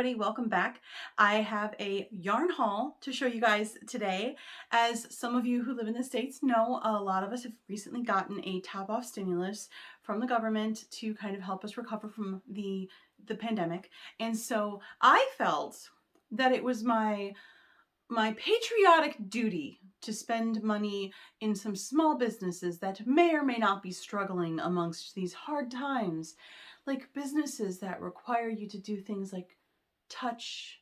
everybody, welcome back. I have a yarn haul to show you guys today. As some of you who live in the States know, a lot of us have recently gotten a top-off stimulus from the government to kind of help us recover from the pandemic. And so I felt that it was my patriotic duty to spend money in some small businesses that may or may not be struggling amongst these hard times, like businesses that require you to do things like touch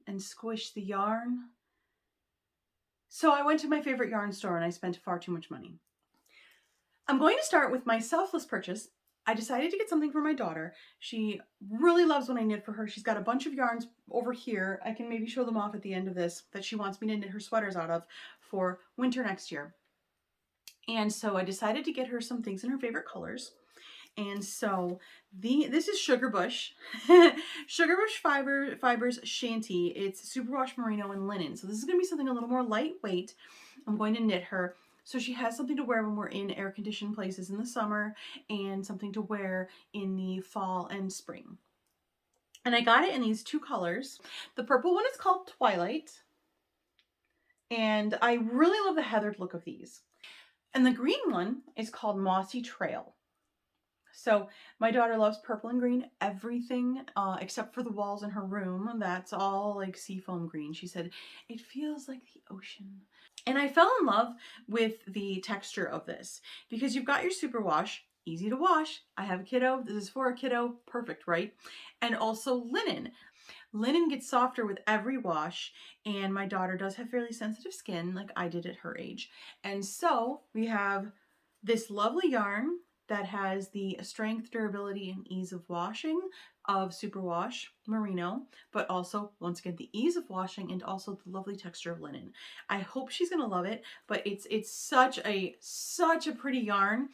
and squish the yarn. So I went to my favorite yarn store and I spent far too much money. I'm going to start with my selfless purchase. I decided to get something for my daughter. She really loves when I knit for her. She's got a bunch of yarns over here. I can maybe show them off at the end of this that she wants me to knit her sweaters out of for winter next year. And so I decided to get her some things in her favorite colors. And so this is Sugarbush. Sugarbush Fibers Shanty. It's superwash merino and linen. So this is going to be something a little more lightweight. I'm going to knit her so she has something to wear when we're in air-conditioned places in the summer and something to wear in the fall and spring. And I got it in these two colors. The purple one is called Twilight. And I really love the heathered look of these. And the green one is called Mossy Trail. So my daughter loves purple and green, everything except for the walls in her room. That's all like seafoam green. She said, it feels like the ocean. And I fell in love with the texture of this because you've got your superwash, easy to wash. I have a kiddo. This is for a kiddo. Perfect, right? And also linen. Linen gets softer with every wash, and my daughter does have fairly sensitive skin like I did at her age. And so we have this lovely yarn that has the strength, durability, and ease of washing of superwash merino, but also, once again, the ease of washing and also the lovely texture of linen. I hope she's gonna love it, but it's such a pretty yarn.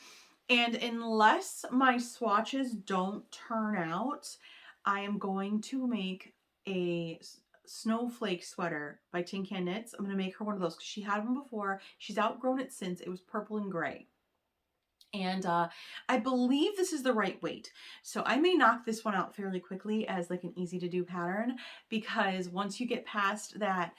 And unless my swatches don't turn out, I am going to make a snowflake sweater by Tin Can Knits. I'm going to make her one of those because she had one before. She's outgrown it since. It was purple and gray. And I believe this is the right weight. So I may knock this one out fairly quickly as like an easy to do pattern, because once you get past that,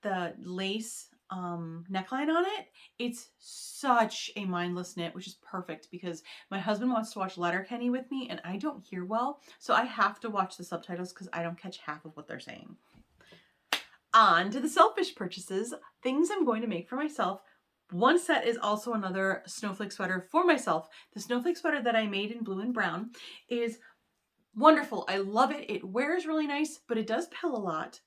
the lace neckline on it, it's such a mindless knit, which is perfect because my husband wants to watch Letterkenny with me and I don't hear well. So I have to watch the subtitles because I don't catch half of what they're saying. On to the selfish purchases, things I'm going to make for myself. One set is also another snowflake sweater for myself. The snowflake sweater that I made in blue and brown is wonderful. I love it. It wears really nice, but it does pill a lot.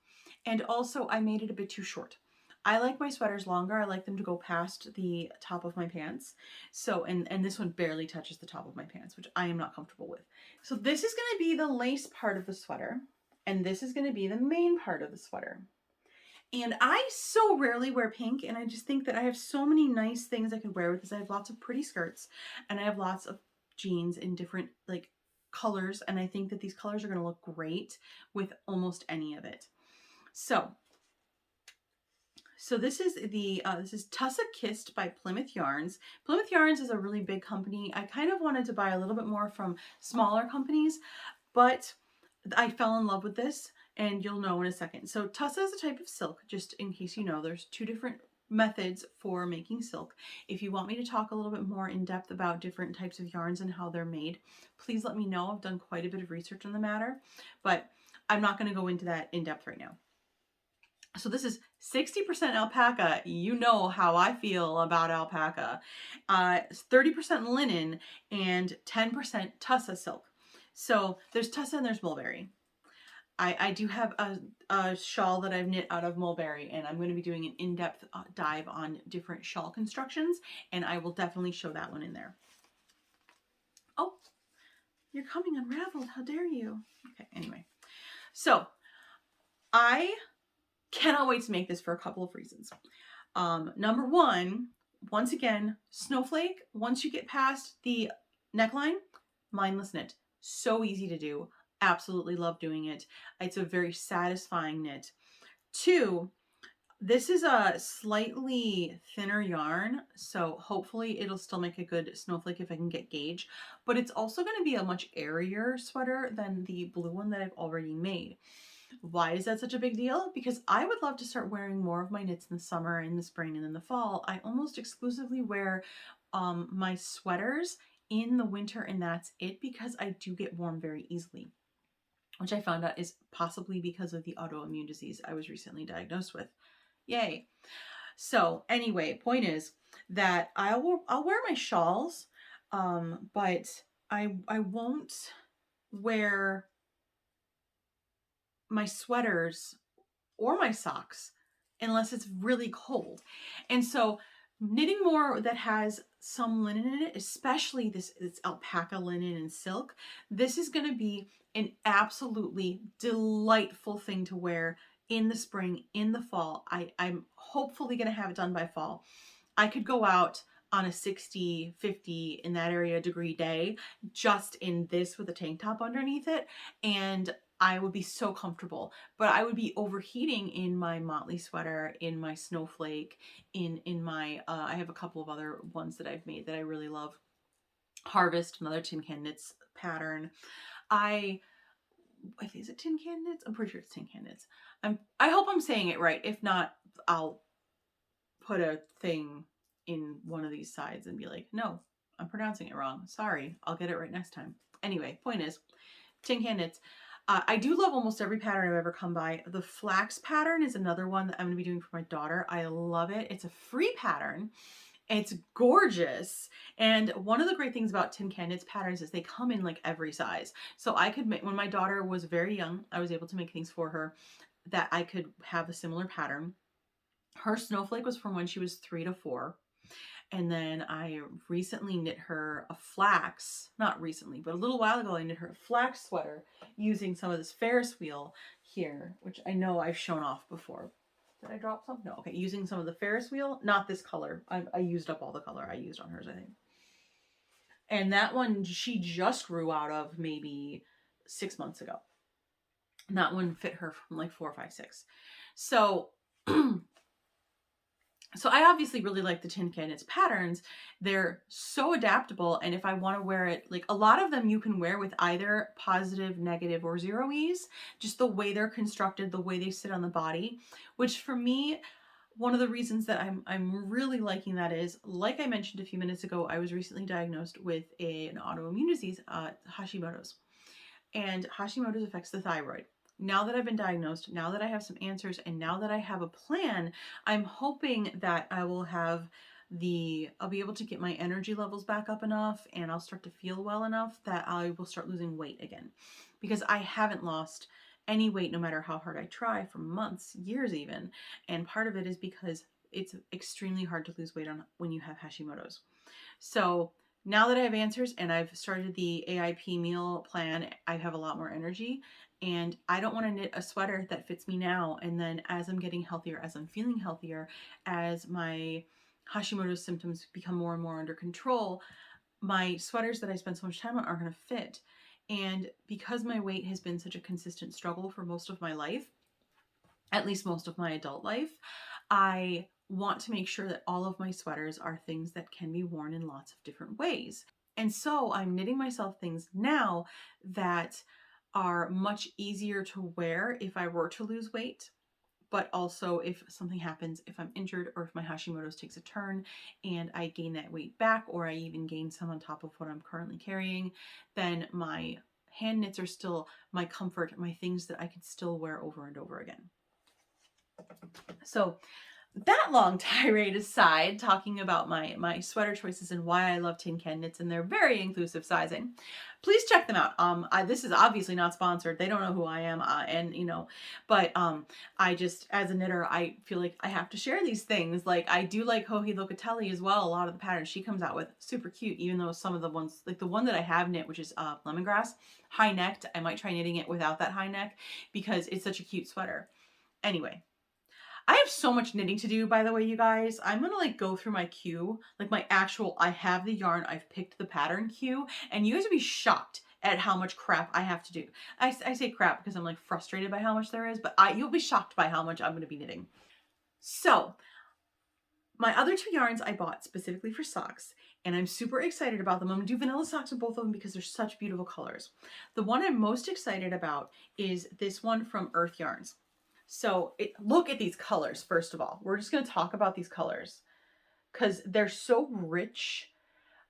And also I made it a bit too short. I like my sweaters longer. I like them to go past the top of my pants. So, and this one barely touches the top of my pants, which I am not comfortable with. So this is going to be the lace part of the sweater. And this is going to be the main part of the sweater. And I so rarely wear pink, and I just think that I have so many nice things I could wear with this. I have lots of pretty skirts, and I have lots of jeans in different like colors, and I think that these colors are going to look great with almost any of it. So this is the this is Tussa Kissed by Plymouth Yarns. Plymouth Yarns is a really big company. I kind of wanted to buy a little bit more from smaller companies, but I fell in love with this. And you'll know in a second. So Tussa is a type of silk, just in case you know. There's two different methods for making silk. If you want me to talk a little bit more in depth about different types of yarns and how they're made, please let me know. I've done quite a bit of research on the matter, but I'm not going to go into that in depth right now. So this is 60% alpaca. You know how I feel about alpaca. 30% linen and 10% Tussa silk. So there's Tussa and there's mulberry. I do have a shawl that I've knit out of mulberry, and I'm going to be doing an in-depth dive on different shawl constructions, and I will definitely show that one in there. Oh, you're coming unraveled. How dare you? Okay, anyway. So I cannot wait to make this for a couple of reasons. Number one, once again, snowflake. Once you get past the neckline, mindless knit. So easy to do. Absolutely love doing it. It's a very satisfying knit. Two, this is a slightly thinner yarn, so hopefully it'll still make a good snowflake if I can get gauge, but it's also going to be a much airier sweater than the blue one that I've already made. Why is that such a big deal? Because I would love to start wearing more of my knits in the summer, in the spring, and in the fall. I almost exclusively wear my sweaters in the winter, and that's it, because I do get warm very easily, which I found out is possibly because of the autoimmune disease I was recently diagnosed with. Yay. So anyway, point is that I'll wear my shawls, but I won't wear my sweaters or my socks unless it's really cold. And so knitting more that has some linen in it, especially this alpaca linen and silk, this is going to be an absolutely delightful thing to wear in the spring, in the fall. I'm hopefully going to have it done by fall. I could go out on a 60, 50 in that area degree day just in this with a tank top underneath it, and I would be so comfortable. But I would be overheating in my Motley sweater, in my Snowflake, in my I have a couple of other ones that I've made that I really love. Harvest, another Tin Can Knits pattern. Is it Tin Can Knits? I'm pretty sure it's Tin Can Knits. I hope I'm saying it right. If not, I'll put a thing in one of these sides and be like, no, I'm pronouncing it wrong. Sorry, I'll get it right next time. Anyway, point is, Tin Can Knits. I do love almost every pattern I've ever come by. The flax pattern is another one that I'm going to be doing for my daughter. I love it. It's a free pattern. It's gorgeous. And one of the great things about Tin Can Knits patterns is they come in like every size. So I could make, when my daughter was very young, I was able to make things for her that I could have a similar pattern. Her Snowflake was from when she was 3 to 4. And then I recently knit her a flax, not recently, but a little while ago, I knit her a flax sweater using some of this Ferris wheel here, which I know I've shown off before. Did I drop some? No. Okay. Using some of the Ferris wheel, not this color. I used up all the color I used on hers, I think. And that one she just grew out of maybe 6 months ago. And that one fit her from like 4, 5, 6. So So I obviously really like the Tin Can Knits patterns. They're so adaptable, and if I want to wear it, like a lot of them you can wear with either positive, negative, or zero ease, just the way they're constructed, the way they sit on the body, which for me, one of the reasons that I'm really liking that is, like I mentioned a few minutes ago, I was recently diagnosed with an autoimmune disease, Hashimoto's. And Hashimoto's affects the thyroid. Now that I've been diagnosed, now that I have some answers, and now that I have a plan, I'm hoping that I'll be able to get my energy levels back up enough, and I'll start to feel well enough that I will start losing weight again. Because I haven't lost any weight no matter how hard I try for months, years even. And part of it is because it's extremely hard to lose weight when you have Hashimoto's. So now that I have answers and I've started the AIP meal plan, I have a lot more energy, and I don't want to knit a sweater that fits me now. And then as I'm getting healthier, as I'm feeling healthier, as my Hashimoto's symptoms become more and more under control, my sweaters that I spend so much time on aren't going to fit. And because my weight has been such a consistent struggle for most of my life, at least most of my adult life, I want to make sure that all of my sweaters are things that can be worn in lots of different ways. And so I'm knitting myself things now that are much easier to wear if I were to lose weight, but also if something happens, if I'm injured, or if my Hashimoto's takes a turn and I gain that weight back, or I even gain some on top of what I'm currently carrying, then my hand knits are still my comfort, my things that I could still wear over and over again. So that long tirade aside, talking about my sweater choices and why I love Tin Can Knits and their very inclusive sizing, please check them out. This is obviously not sponsored. They don't know who I am, but I just, as a knitter, I feel like I have to share these things. Like, I do like Joji Locatelli as well. A lot of the patterns she comes out with, super cute, even though some of the ones, like the one that I have knit, which is lemongrass, high necked. I might try knitting it without that high neck because it's such a cute sweater. Anyway, I have so much knitting to do, by the way, you guys. I'm gonna like go through my queue, like my actual, I have the yarn, I've picked the pattern queue, and you guys would be shocked at how much crap I have to do. I say crap because I'm like frustrated by how much there is, but you'll be shocked by how much I'm gonna be knitting. So my other 2 yarns I bought specifically for socks, and I'm super excited about them. I'm gonna do vanilla socks with both of them because they're such beautiful colors. The one I'm most excited about is this one from Earth Yarns. So look at these colors, first of all. We're just gonna talk about these colors because they're so rich.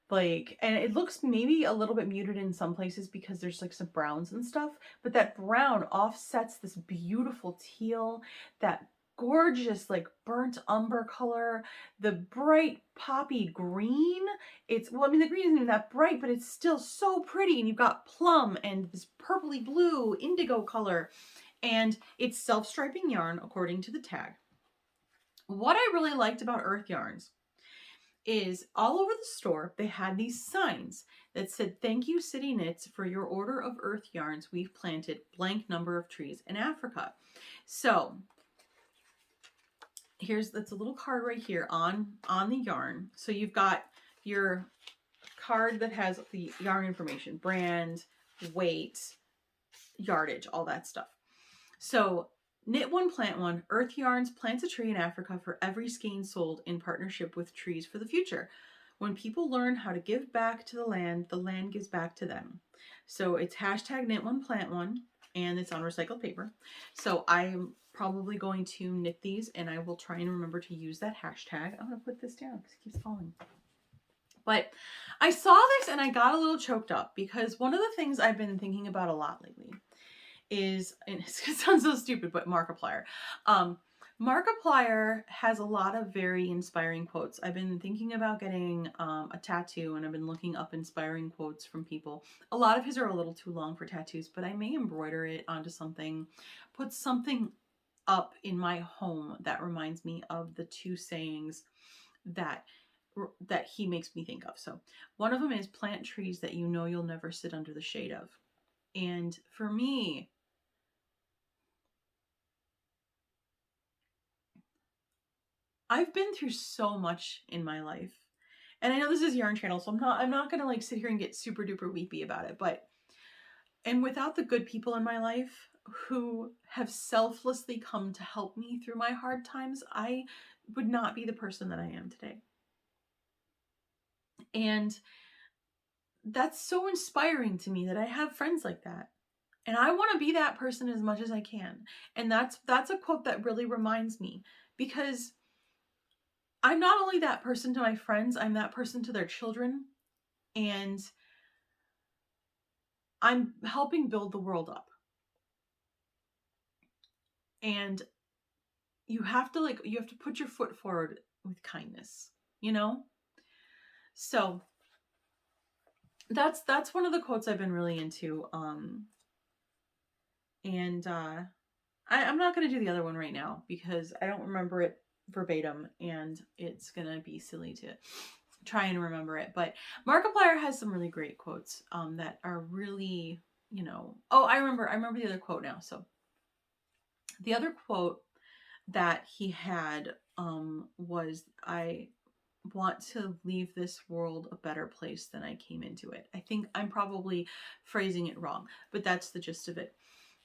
Like, and it looks maybe a little bit muted in some places because there's like some browns and stuff, but that brown offsets this beautiful teal, that gorgeous like burnt umber color, the bright poppy green. Well, I mean, the green isn't even that bright, but it's still so pretty. And you've got plum and this purpley blue indigo color, and it's self-striping yarn according to the tag. What I really liked about Earth Yarns is all over the store, they had these signs that said, "Thank you, City Knits, for your order of earth yarns. We've planted blank number of trees in Africa." So that's a little card right here on the yarn. So you've got your card that has the yarn information, brand, weight, yardage, all that stuff. So Knit One, Plant One, Earth Yarns plants a tree in Africa for every skein sold in partnership with Trees for the Future. When people learn how to give back to the land gives back to them. So it's hashtag Knit One, Plant One, and it's on recycled paper. So I'm probably going to knit these, and I will try and remember to use that hashtag. I'm going to put this down because it keeps falling. But I saw this and I got a little choked up because one of the things I've been thinking about a lot lately is, and it sounds so stupid, but Markiplier. Markiplier has a lot of very inspiring quotes. I've been thinking about getting a tattoo, and I've been looking up inspiring quotes from people. A lot of his are a little too long for tattoos, but I may embroider it onto something, put something up in my home that reminds me of the two sayings that he makes me think of. So one of them is, "Plant trees that you know you'll never sit under the shade of." And for me, I've been through so much in my life. And I know this is Yarn Channel, so I'm not gonna like sit here and get super duper weepy about it, and without the good people in my life who have selflessly come to help me through my hard times, I would not be the person that I am today. And that's so inspiring to me that I have friends like that. And I want to be that person as much as I can. And that's a quote that really reminds me, because I'm not only that person to my friends, I'm that person to their children, and I'm helping build the world up. And you have to put your foot forward with kindness, you know? So that's one of the quotes I've been really into. And I'm not going to do the other one right now because I don't remember it verbatim, and it's going to be silly to try and remember it. But Markiplier has some really great quotes that are really, oh, I remember the other quote now. So the other quote that he had was, "I want to leave this world a better place than I came into it." I think I'm probably phrasing it wrong, but that's the gist of it.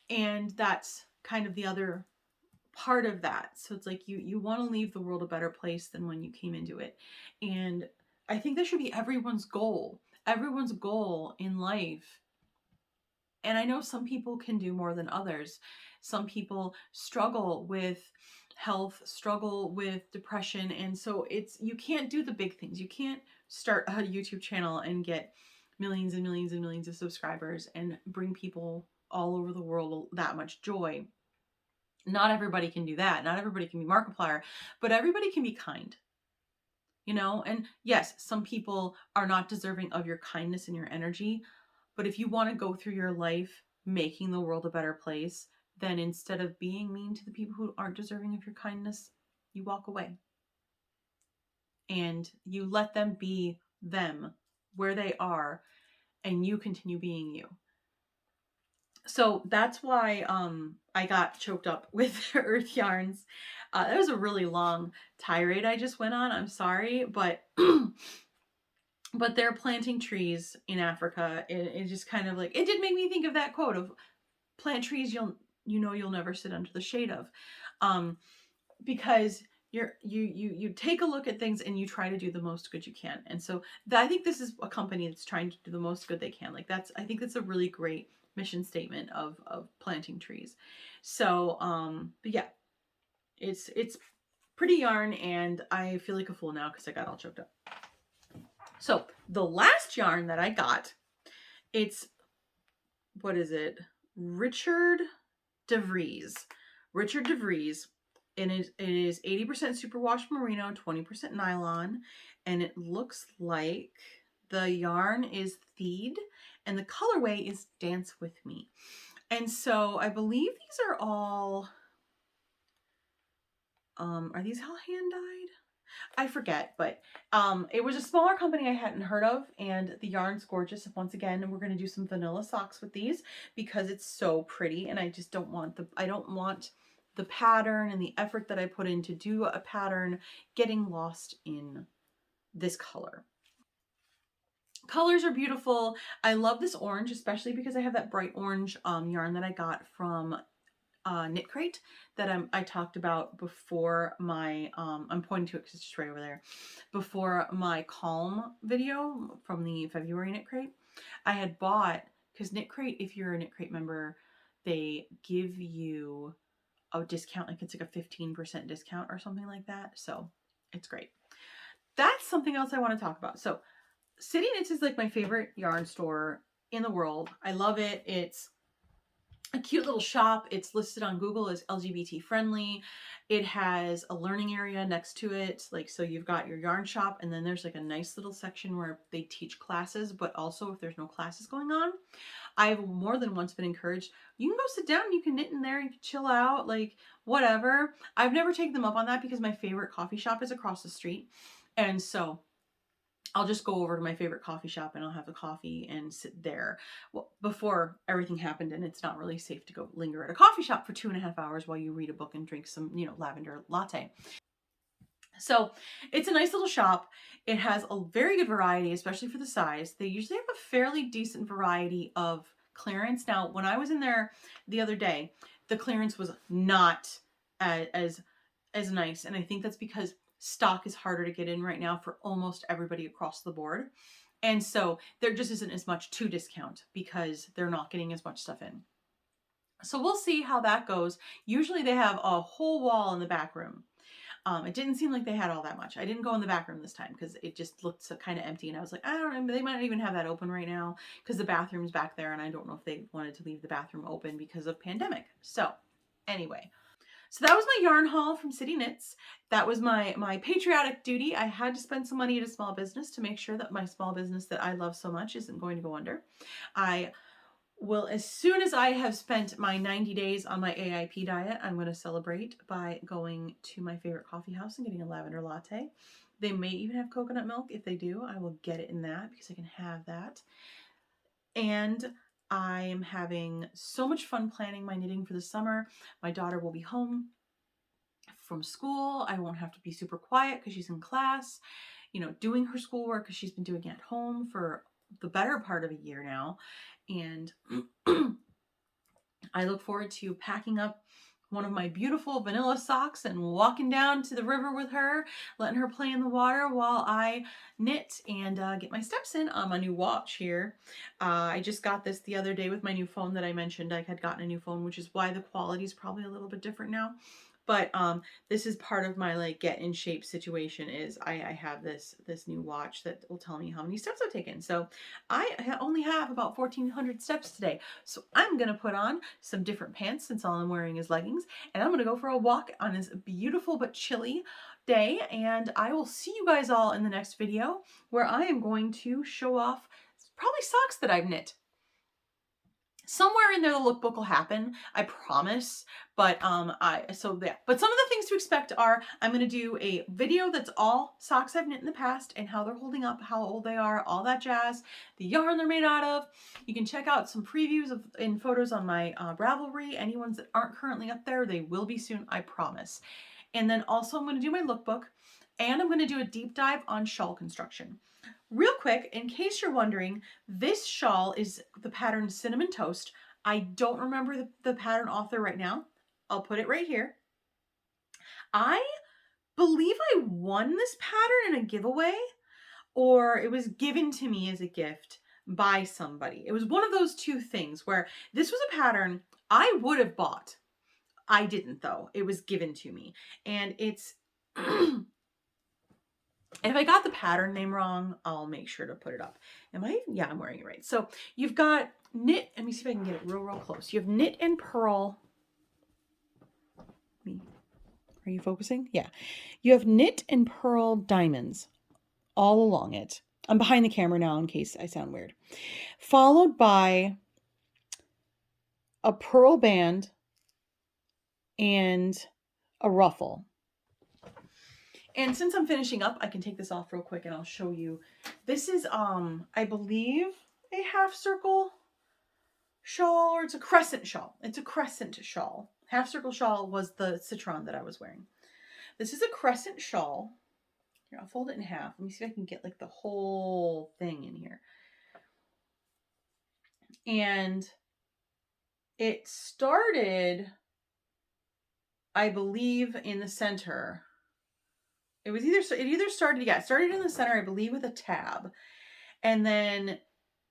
And that's kind of the other part of that. So it's like you want to leave the world a better place than when you came into it. And I think that should be everyone's goal in life. And I know some people can do more than others. Some people struggle with health, struggle with depression. And so you can't do the big things. You can't start a YouTube channel and get millions and millions and millions of subscribers and bring people all over the world that much joy. Not everybody can do that. Not everybody can be Markiplier, but everybody can be kind. And yes, some people are not deserving of your kindness and your energy, but if you want to go through your life making the world a better place, then instead of being mean to the people who aren't deserving of your kindness, you walk away. And you let them be them where they are, and you continue being you. So that's why I got choked up with Earth Yarns. That was a really long tirade I just went on. I'm sorry, but but they're planting trees in Africa. It just kind of like, it did make me think of that quote of, "Plant trees you'll never sit under the shade of," because you take a look at things and you try to do the most good you can. And so I think this is a company that's trying to do the most good they can. Like I think that's a really great mission statement of planting trees. So but yeah, it's pretty yarn, and I feel like a fool now because I got all choked up. So the last yarn that I got, it's, what is it? Richard DeVries. Richard DeVries. And it is 80% superwash merino, 20% nylon. And it looks like the yarn is Theed and the colorway is Dance With Me. And so I believe these are all, are these all hand dyed? I forget, but it was a smaller company I hadn't heard of, and the yarn's gorgeous. Once again, we're going to do some vanilla socks with these because it's so pretty, and I just don't want the pattern and the effort that I put in to do a pattern getting lost in this color. Colors are beautiful. I love this orange, especially because I have that bright orange yarn that I got from Knitcrate that I talked about before my, I'm pointing to it because it's just right over there, before my Calm video from the February Knitcrate. I had bought, because Knitcrate, if you're a Knitcrate member, they give you a discount, like it's like a 15% discount or something like that. So it's great. That's something else I want to talk about. So City Knits is like my favorite yarn store in the world. I love it. It's a cute little shop. It's listed on Google as LGBT friendly. It has a learning area next to it. Like, so you've got your yarn shop, and then there's like a nice little section where they teach classes, but also if there's no classes going on, I've more than once been encouraged, you can go sit down, you can knit in there, you can chill out, like whatever. I've never taken them up on that because my favorite coffee shop is across the street. And so I'll just go over to my favorite coffee shop and I'll have a coffee and sit there. Well, before everything happened, and it's not really safe to go linger at a coffee shop for 2.5 hours while you read a book and drink some, lavender latte. So it's a nice little shop. It has a very good variety, especially for the size. They usually have a fairly decent variety of clearance. Now, when I was in there the other day, the clearance was not as nice. And I think that's because stock is harder to get in right now for almost everybody across the board. And so there just isn't as much to discount because they're not getting as much stuff in. So we'll see how that goes. Usually they have a whole wall in the back room. It didn't seem like they had all that much. I didn't go in the back room this time because it just looked so kind of empty. And I was like, I don't know, they might not even have that open right now because the bathroom's back there. And I don't know if they wanted to leave the bathroom open because of pandemic. So anyway, so that was my yarn haul from City Knits. That was my patriotic duty. I had to spend some money at a small business to make sure that my small business that I love so much isn't going to go under. I will, as soon as I have spent my 90 days on my AIP diet, I'm going to celebrate by going to my favorite coffee house and getting a lavender latte. They may even have coconut milk. If they do, I will get it in that because I can have that. And I am having so much fun planning my knitting for the summer. My daughter will be home from school. I won't have to be super quiet because she's in class, doing her schoolwork because she's been doing it at home for the better part of a year now. And I look forward to packing up one of my beautiful vanilla socks and walking down to the river with her, letting her play in the water while I knit and get my steps in on my new watch here. I just got this the other day with my new phone that I mentioned. I had gotten a new phone, which is why the quality is probably a little bit different now. But this is part of my like get in shape situation is I have this new watch that will tell me how many steps I've taken. So I only have about 1,400 steps today. So I'm going to put on some different pants since all I'm wearing is leggings. And I'm going to go for a walk on this beautiful but chilly day. And I will see you guys all in the next video where I am going to show off probably socks that I've knit. Somewhere in there the lookbook will happen, I promise. But But some of the things to expect are I'm going to do a video that's all socks I've knit in the past and how they're holding up, how old they are, all that jazz, the yarn they're made out of. You can check out some previews in photos on my Ravelry. Any ones that aren't currently up there, they will be soon, I promise. And then also I'm going to do my lookbook and I'm going to do a deep dive on shawl construction. Real quick, in case you're wondering, this shawl is the pattern Cinnamon Toast. I don't remember the pattern author right now. I'll put it right here. I believe I won this pattern in a giveaway, or it was given to me as a gift by somebody. It was one of those two things where this was a pattern I would have bought. I didn't though. It was given to me. And it's if I got the pattern name wrong, I'll make sure to put it up. Am I? Yeah, I'm wearing it right. So you've got knit. Let me see if I can get it real close. You have knit and purl. Are you focusing? Yeah. You have knit and purl diamonds all along it. I'm behind the camera now in case I sound weird. Followed by a pearl band and a ruffle. And since I'm finishing up, I can take this off real quick and I'll show you. This is, I believe, a half circle shawl, or it's a crescent shawl. It's a crescent shawl. Half circle shawl was the citron that I was wearing. This is a crescent shawl. Here, I'll fold it in half. Let me see if I can get like the whole thing in here. And it started, I believe, in the center. It either started in the center, I believe, with a tab. And then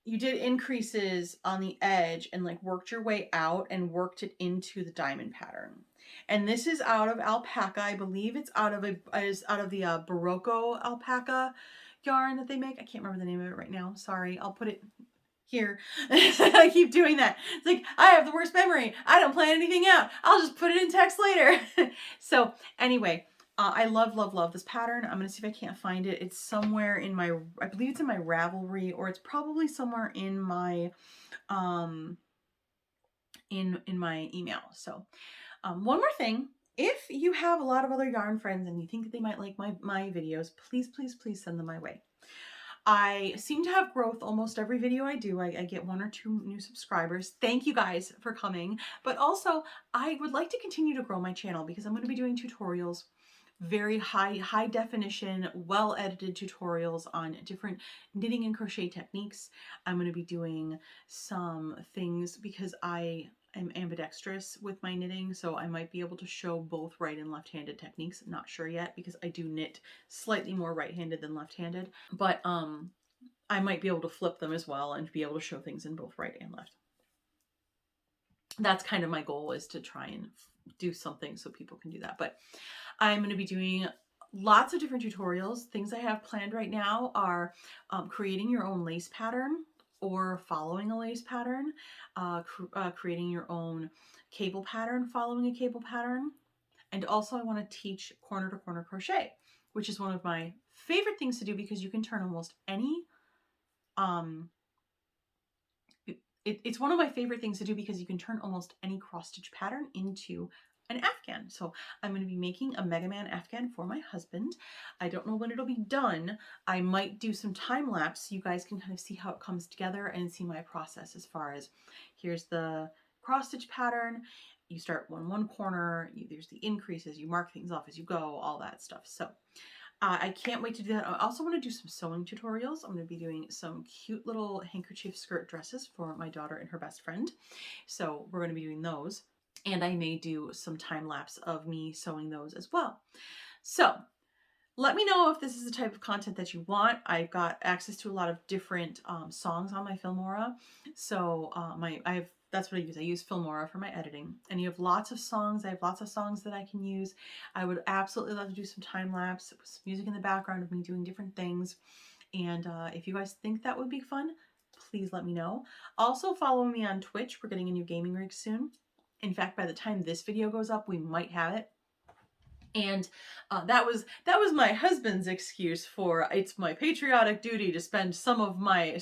you did increases on the edge and like worked your way out and worked it into the diamond pattern. And this is out of alpaca. I believe it's out of the Barocco alpaca yarn that they make. I can't remember the name of it right now. Sorry. I'll put it here. I keep doing that. It's like, I have the worst memory. I don't plan anything out. I'll just put it in text later. So anyway, I love this pattern. I'm going to see if I can't find it. It's somewhere in my, I believe it's in my Ravelry, or it's probably somewhere in my, in my email. So, one more thing. If you have a lot of other yarn friends and you think that they might like my videos, please send them my way. I seem to have growth almost every video I do. I get 1 or 2 new subscribers. Thank you guys for coming. But also, I would like to continue to grow my channel because I'm going to be doing tutorials, very high definition, well edited tutorials on different knitting and crochet techniques. I'm going to be doing some things because I am ambidextrous with my knitting, so I might be able to show both right and left-handed techniques. Not sure yet because I do knit slightly more right-handed than left-handed, but I might be able to flip them as well and be able to show things in both right and left. That's kind of my goal, is to try and do something so people can do that. But I'm going to be doing lots of different tutorials. Things I have planned right now are creating your own lace pattern, or following a lace pattern, creating your own cable pattern, following a cable pattern. And also I want to teach corner to corner crochet, which is one of my favorite things to do because you can turn almost any, it's one of my favorite things to do because you can turn almost any cross stitch pattern into an Afghan. So I'm going to be making a Mega Man Afghan for my husband. I don't know when it'll be done. I might do some time lapse so you guys can kind of see how it comes together and see my process as far as, here's the cross stitch pattern. You start one corner, there's the increases, you mark things off as you go, all that stuff. So I can't wait to do that. I also want to do some sewing tutorials. I'm going to be doing some cute little handkerchief skirt dresses for my daughter and her best friend. So we're going to be doing those. And I may do some time lapse of me sewing those as well. So let me know if this is the type of content that you want. I've got access to a lot of different songs on my Filmora. So that's what I use. I use Filmora for my editing. And you have lots of songs. I have lots of songs that I can use. I would absolutely love to do some time lapse with some music in the background of me doing different things. And if you guys think that would be fun, please let me know. Also follow me on Twitch. We're getting a new gaming rig soon. In fact, by the time this video goes up, we might have it. And that was my husband's excuse for, it's my patriotic duty to spend some of my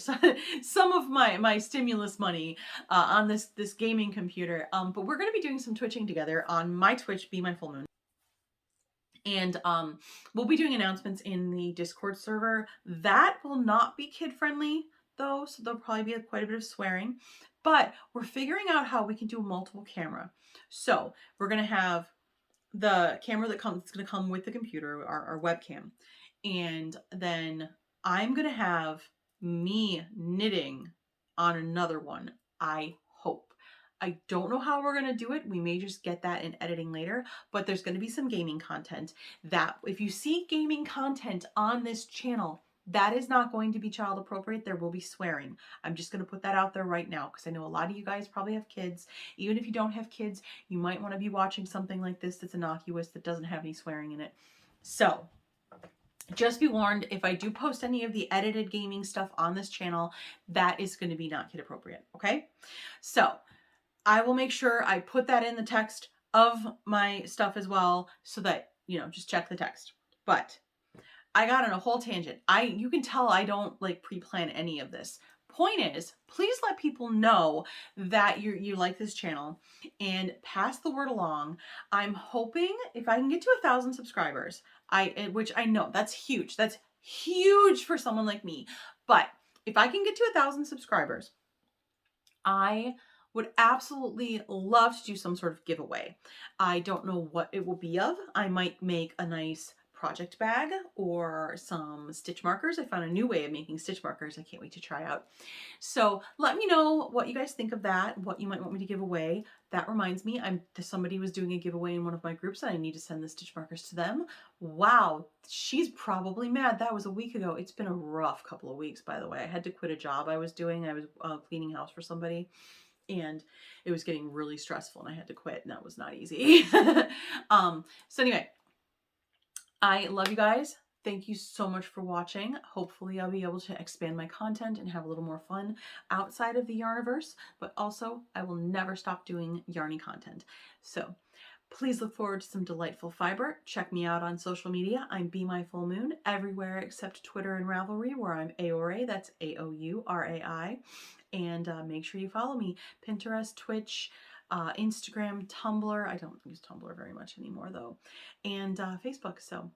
stimulus money on this gaming computer. But we're going to be doing some twitching together on my Twitch, Be My Full Moon. And we'll be doing announcements in the Discord server. That will not be kid friendly though, so there'll probably be quite a bit of swearing. But we're figuring out how we can do multiple camera. So we're going to have the camera that's going to come with the computer, our webcam. And then I'm going to have me knitting on another one, I hope. I don't know how we're going to do it. We may just get that in editing later, but there's going to be some gaming content that if you see gaming content on this channel, that is not going to be child appropriate. There will be swearing. I'm just going to put that out there right now because I know a lot of you guys probably have kids. Even if you don't have kids, you might want to be watching something like this that's innocuous, that doesn't have any swearing in it. So just be warned, if I do post any of the edited gaming stuff on this channel, that is going to be not kid appropriate. Okay. So I will make sure I put that in the text of my stuff as well so that, you know, just check the text. But I got on a whole tangent. You can tell I don't like pre-plan any of this. Point is, please let people know that you like this channel and pass the word along. I'm hoping if I can get to 1,000 subscribers, which I know that's huge. That's huge for someone like me. But if I can get to 1,000 subscribers, I would absolutely love to do some sort of giveaway. I don't know what it will be of. I might make a nice project bag or some stitch markers. I found a new way of making stitch markers I can't wait to try out. So let me know what you guys think of that, what you might want me to give away. That reminds me, somebody was doing a giveaway in one of my groups and I need to send the stitch markers to them. Wow, she's probably mad. That was a week ago. It's been a rough couple of weeks, by the way. I had to quit a job I was doing. I was cleaning house for somebody and it was getting really stressful and I had to quit and that was not easy. So anyway, I love you guys. Thank you so much for watching. Hopefully I'll be able to expand my content and have a little more fun outside of the Yarniverse, but also I will never stop doing yarny content. So please look forward to some delightful fiber. Check me out on social media. I'm Be My Full Moon everywhere except Twitter and Ravelry, where I'm Aoray. That's AOURAI. And make sure you follow me. Pinterest, Twitch, Instagram, Tumblr. I don't use Tumblr very much anymore though. And Facebook. So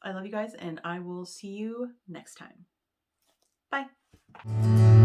I love you guys and I will see you next time. Bye.